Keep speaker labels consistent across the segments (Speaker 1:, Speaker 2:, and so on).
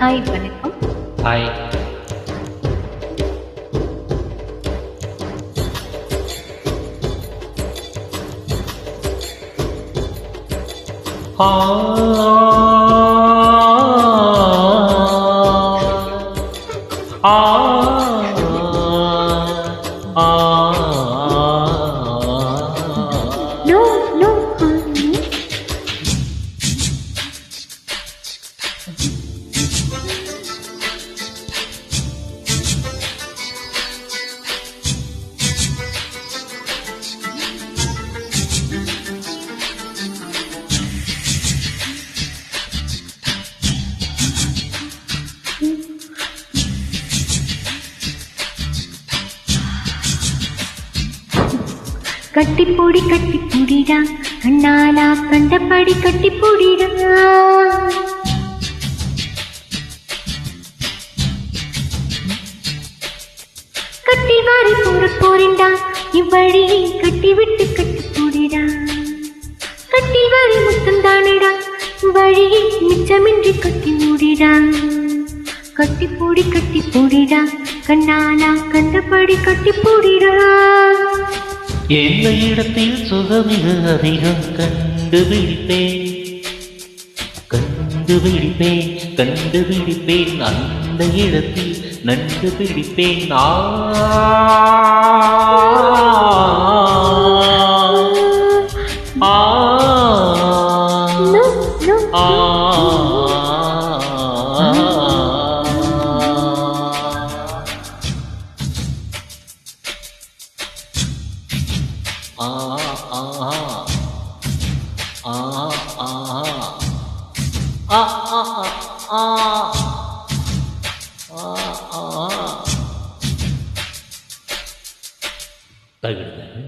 Speaker 1: Hi, வணக்கம்.
Speaker 2: Hi.
Speaker 1: No no honey. கட்டிப்பொடி கட்டிப்பொடிடா, கண்ணாலா கண்டபடி கட்டிப்பொடிடா. கட்டி வாரி போறேன்டா, இவ்வழி கட்டிவிட்டு கட்டிப்பொடிடா. கட்டி வாரி முத்தம் தானடா, வழி மிச்சமின்றி கட்டி மூடிடா. கட்டிப்பொடி கட்டிப்பொடிடா, கண்ணாலா கண்டபடி கட்டிப்பொடிடா.
Speaker 2: எந்த இடத்தில் சுகமிகு அதிகம் கண்டுபிடிப்பேன் கண்டுபிடிப்பேன் கண்டுபிடிப்பேன் அந்த இடத்தில் நண்டு பிடிப்பேன்.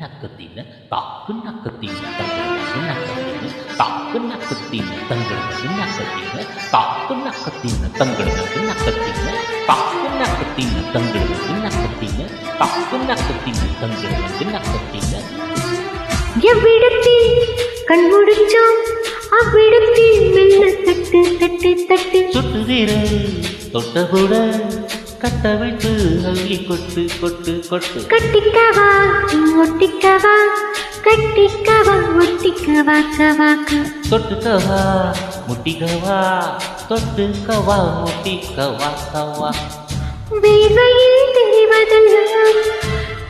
Speaker 2: நக்கத்தின தாக்கு நக்கத்தின தங்களுக்கு நக்கத்தின தாக்கு நக்கத்தின தங்களுக்கு நக்கத்தின தாக்கு நக்கத்தின தங்களுக்கு நக்கத்தின தாக்கு நக்கத்தின தங்களுக்கு நக்கத்தின தாக்கு நக்கத்தின தங்களுக்கு நக்கத்தின.
Speaker 1: எவ்விடத்தில் கண் முடிச்சோம் அவ்விடத்தில் மெல்ல தட்டு தட்டு தட்டு.
Speaker 2: சுட்டுகிற தொட்டபுட கட்ட வைத்து அள்ளி கொட்டு கொட்டு கொட்டு.
Speaker 1: கட்டிக்கவா ஒட்டிக்கவா கட்டிக்கவா ஒட்டிக்கவா கவாக்க.
Speaker 2: தொட்டுக்கவா முட்டிக்கவா தொட்டுக்கவா முட்டிக்கவா கவா.
Speaker 1: வேர்வையில் தெரிவதெல்லாம்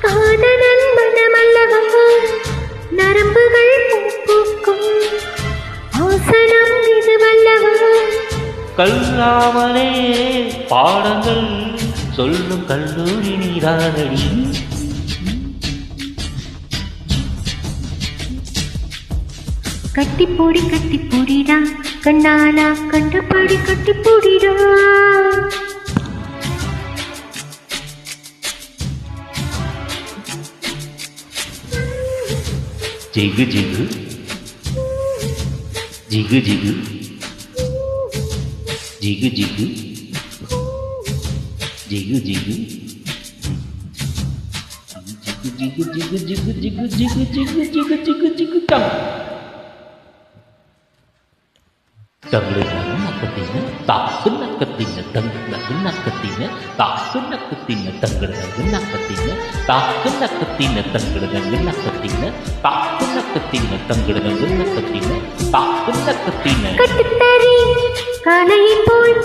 Speaker 1: காதலன் மனமல்லவா, நரம்புகள் பூக்கும் ஆசனம் இதுவல்லவா.
Speaker 2: கல்லாமலே பாடங்கள் சொல்லும் கல்லூரி நீரானடி.
Speaker 1: கட்டிப்பொடி கட்டிப்பொடிடா, கண்ணாலா கண்டபடி கட்டிப்பொடிடா.
Speaker 2: ஜிகு ஜிகு ஜிகு ஜிகு ஜிகு ஜிகு ஜிகு ஜிகு ஜிகு ஜிகு ஜிகு ஜிகு ஜிகு ஜிகு ஜிகு ஜிகு ஜிகு ஜிகு டம். தங்களுக்கு நக்கத்தின தாக்கு நக்கத்தின தங்களுக்கு நக்கத்தின தாக்கு நக்கத்தின தங்களுக்கு நக்கத்தின தாக்கு நக்கத்தின தங்களுக்கு நக்கத்தின தாக்கு நக்கத்தின தங்களுக்கு நக்கத்தின தாக்கு நக்கத்தின.
Speaker 1: கட்டுத்தறி காலையை போல்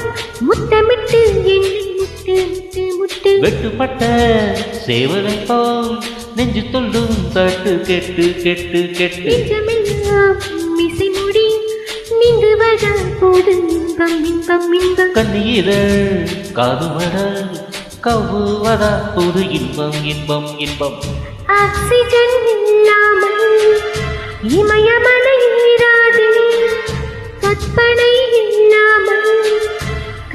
Speaker 1: முத்தமிட்டு என்னை முட்டு முட்டு முட்டு.
Speaker 2: வெட்டுப்பட்ட சேவலை போல் நெஞ்சு தொல்லும் தட்டு கெட்டு கெட்டு கெட்டு.
Speaker 1: நிஜமெல்லாம் மிசை முடி நீங்குவதா போது இன்பம் இன்பம் இன்பம்.
Speaker 2: கண்ணீரல் காதுமடல் கவுவதா புது இன்பம் இன்பம் இன்பம்.
Speaker 1: ஆக்சிஜன் இல்லாமல் இமயமலை ஏறாதே, கற்பனை இல்லாமல்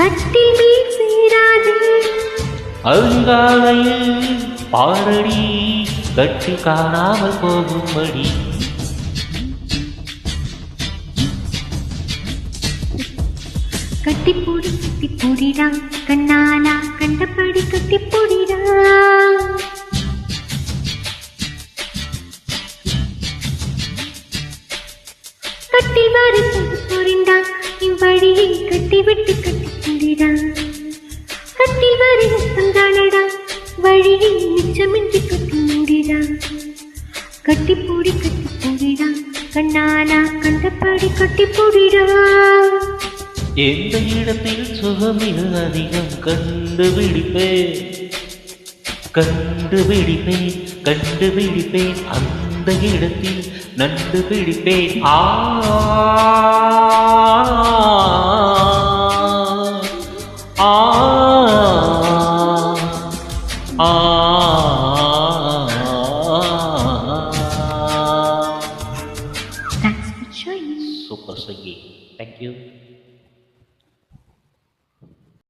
Speaker 1: கட்டில் மேல் சேராதே.
Speaker 2: அங்காலையில் பாரடி கட்டி காணாமல் போகும்படி.
Speaker 1: கட்டிப்பொடி கட்டிப்பொடிடா, கண்ணாலா கண்டபடி கட்டிப்பொடிடா. கட்டி வாரி போறேன்டா, இவ்வழியை கட்டிவிட்டு கட்டிப்பொடிடா. கண்டபடி கட்டி போடிடா.
Speaker 2: எந்த இடத்தில் சுகமிகு அதிகம் கண்டுபிடிப்பேன் கண்டுபிடிப்பேன் கண்டுபிடிப்பேன் அந்த இடத்தில் நண்டு பிடிப்பேன். ஆ ஆ ஆ
Speaker 1: Thanks for joining.
Speaker 2: சூப்பர் சங்கி. தேங்க்யூ.